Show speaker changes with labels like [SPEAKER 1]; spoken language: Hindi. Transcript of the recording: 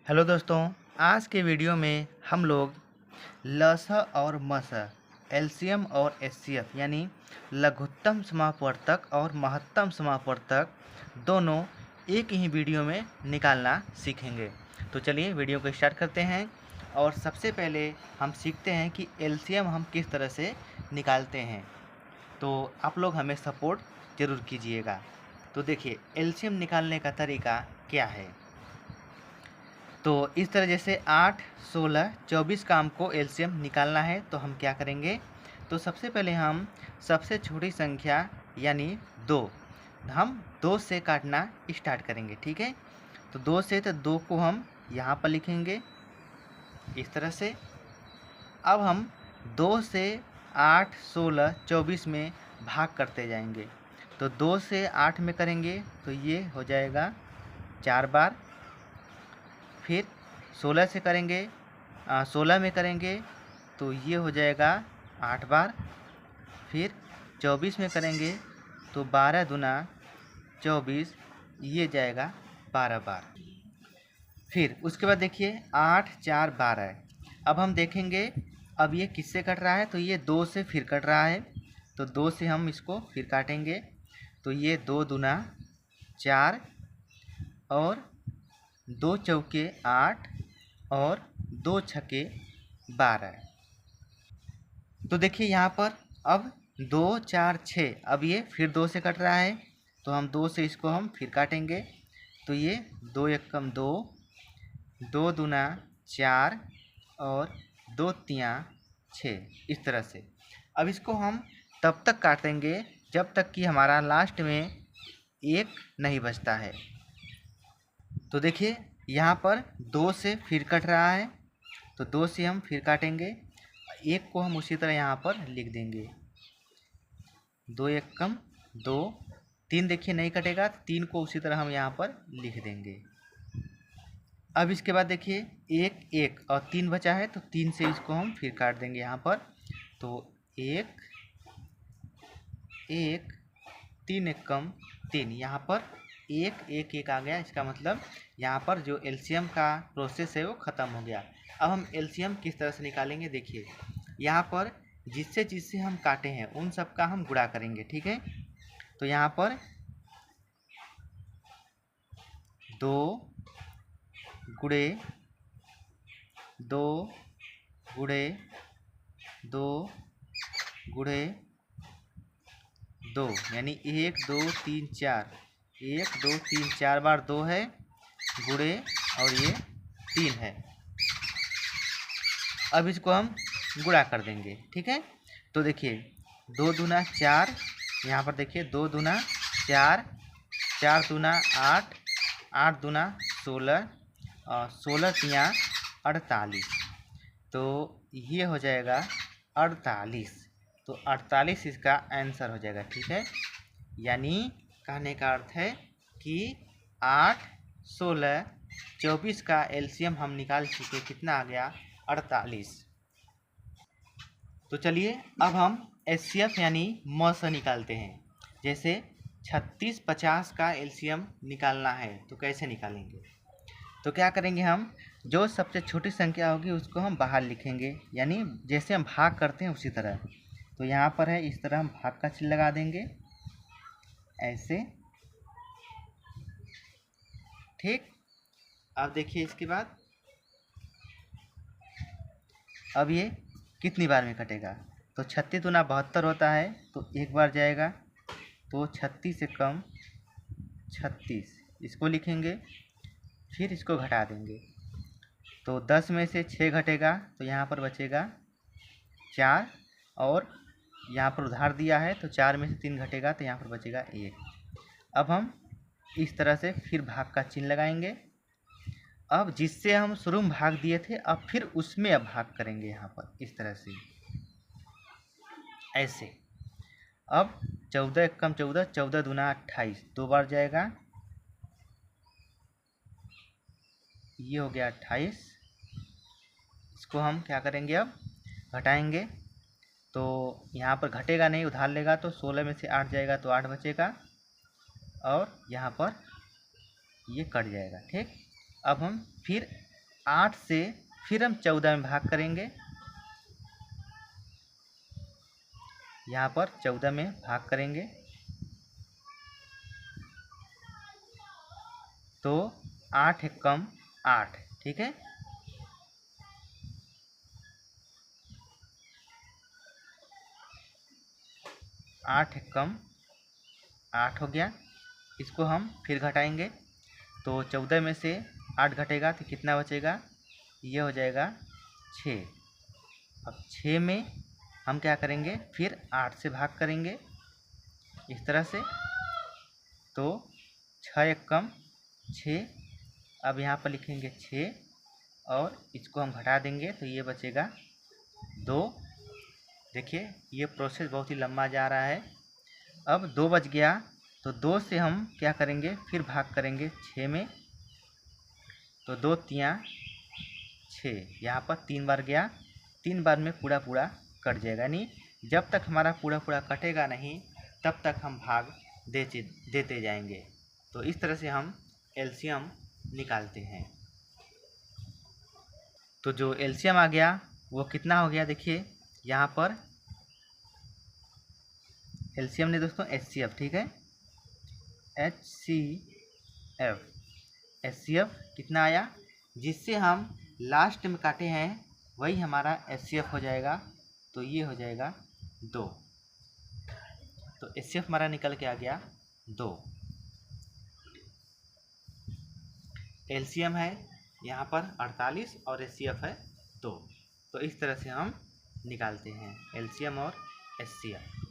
[SPEAKER 1] हेलो दोस्तों, आज के वीडियो में हम लोग लस और मस एलसीएम और एचसीएफ यानी लघुत्तम समापवर्तक और महत्तम समापवर्तक दोनों एक ही वीडियो में निकालना सीखेंगे। तो चलिए वीडियो को स्टार्ट करते हैं। और सबसे पहले हम सीखते हैं कि एलसीएम हम किस तरह से निकालते हैं। तो आप लोग हमें सपोर्ट ज़रूर कीजिएगा। तो देखिए एलसीएम निकालने का तरीका क्या है। तो इस तरह जैसे 8, 16, 24 का हमको एलसीएम निकालना है तो हम क्या करेंगे। तो सबसे पहले हम सबसे छोटी संख्या यानी 2 हम 2 से काटना स्टार्ट करेंगे। ठीक है, तो 2 से तो 2 को हम यहाँ पर लिखेंगे इस तरह से। अब हम 2 से 8, 16, 24 में भाग करते जाएंगे। तो 2 से 8 में करेंगे तो ये हो जाएगा 4 बार। फिर 16 से करेंगे 16 में करेंगे तो ये हो जाएगा 8 बार। फिर 24 में करेंगे तो 12 दूना 24, ये जाएगा 12 बार। फिर उसके बाद देखिए 8, 4, 12। अब हम देखेंगे अब ये किससे कट रहा है। तो ये 2 से फिर कट रहा है, तो 2 से हम इसको फिर काटेंगे। तो ये 2 दूना 4 और 2 चौके 8 और 2 छक्के 12। तो देखिए यहाँ पर अब 2, 4, 6, अब ये फिर 2 से कट रहा है, तो हम 2 से इसको हम फिर काटेंगे। तो ये 2 एकम 2, 2 दूना 4 और 2 तियाँ 6, इस तरह से। अब इसको हम तब तक काटेंगे जब तक कि हमारा लास्ट में 1 नहीं बचता है। तो देखिए यहाँ पर 2 से फिर कट रहा है, तो 2 से हम फिर काटेंगे। 1 को हम उसी तरह यहाँ पर लिख देंगे। 2 एकम 2, 3 देखिए नहीं कटेगा, 3 को उसी तरह हम यहाँ पर लिख देंगे। अब इसके बाद देखिए 1, 1 और 3 बचा है, तो 3 से इसको हम फिर काट देंगे यहाँ पर। तो 1, 1, 3 एकम 3, यहाँ पर 1, 1, 1 आ गया। इसका मतलब यहाँ पर जो एलसीएम का प्रोसेस है वो ख़त्म हो गया। अब हम एलसीएम किस तरह से निकालेंगे, देखिए यहाँ पर जिससे जिससे हम काटे हैं उन सब का हम गुणा करेंगे। ठीक है, तो यहाँ पर 2 गुणे 2 गुणे 2 गुणे 2 यानी 1, 2, 3, 4, 1, 2, 3, 4 बार 2 है गुणे और ये 3 है। अब इसको हम गुणा कर देंगे। ठीक है, तो देखिए 2 दूना 4, यहाँ पर देखिए 2 दूना 4, 4 दूना 8, 8 दूना 16 और 16 तियाँ 48। तो ये हो जाएगा 48। तो 48 इसका आंसर हो जाएगा। ठीक है, यानी कहने का अर्थ है कि 8, 16, 24 का एलसीएम हम निकाल चुके। कितना आ गया, 48। तो चलिए अब हम एचसीएफ यानी मस निकालते हैं। जैसे 36, 50 का एलसीएम निकालना है तो कैसे निकालेंगे। तो क्या करेंगे, हम जो सबसे छोटी संख्या होगी उसको हम बाहर लिखेंगे, यानी जैसे हम भाग करते हैं उसी तरह। तो यहाँ पर है, इस तरह हम भाग का चिन्ह लगा देंगे ऐसे। ठीक, अब देखिए इसके बाद अब ये कितनी बार में कटेगा। तो 36 दूना 72 होता है, तो एक बार जाएगा। तो 36 से कम 36 इसको लिखेंगे, फिर इसको घटा देंगे। तो 10 में से 6 घटेगा तो यहाँ पर बचेगा 4, और यहाँ पर उधार दिया है तो 4 में से 3 घटेगा तो यहाँ पर बचेगा 1। अब हम इस तरह से फिर भाग का चिन्ह लगाएंगे। अब जिससे हम शुरू में भाग दिए थे अब फिर उसमें अब भाग करेंगे यहाँ पर इस तरह से ऐसे। अब 14 एकम 14, 14 दूना 28, 2 बार जाएगा। ये हो गया 28। इसको हम क्या करेंगे, अब घटाएंगे। तो यहाँ पर घटेगा नहीं, उधार लेगा तो 16 में से 8 जाएगा तो 8 बचेगा, और यहाँ पर ये कट जाएगा। ठीक, अब हम फिर 8 से फिर हम 14 में भाग करेंगे। यहाँ पर 14 में भाग करेंगे तो 8 एकम 8, ठीक है। आठ एकम 8 हो गया। इसको हम फिर घटाएंगे तो 14 में से 8 घटेगा तो कितना बचेगा, ये हो जाएगा 6। अब 6 में हम क्या करेंगे, फिर 8 से भाग करेंगे इस तरह से, तो 6 एकम 6। अब यहाँ पर लिखेंगे 6 और इसको हम घटा देंगे तो ये बचेगा 2। देखिए ये प्रोसेस बहुत ही लंबा जा रहा है। अब 2 बच गया तो 2 से हम क्या करेंगे, फिर भाग करेंगे 6 में, तो 2 तियाँ 6, यहाँ पर 3 बार गया, 3 बार में पूरा पूरा कट जाएगा। यानी जब तक हमारा पूरा पूरा कटेगा नहीं तब तक हम भाग देते जाएंगे। तो इस तरह से हम एलसीएम निकालते हैं। तो जो एलसीएम आ गया वो कितना हो गया, देखिए यहाँ पर एलसीएम ने दोस्तों एचसीएफ, ठीक है, HCF, HCF कितना आया, जिससे हम लास्ट में काटे हैं वही हमारा HCF हो जाएगा, तो ये हो जाएगा 2। तो HCF हमारा निकल के आ गया 2। एलसीएम है यहाँ पर 48 और HCF है 2। तो इस तरह से हम निकालते हैं एलसीएम और HCF।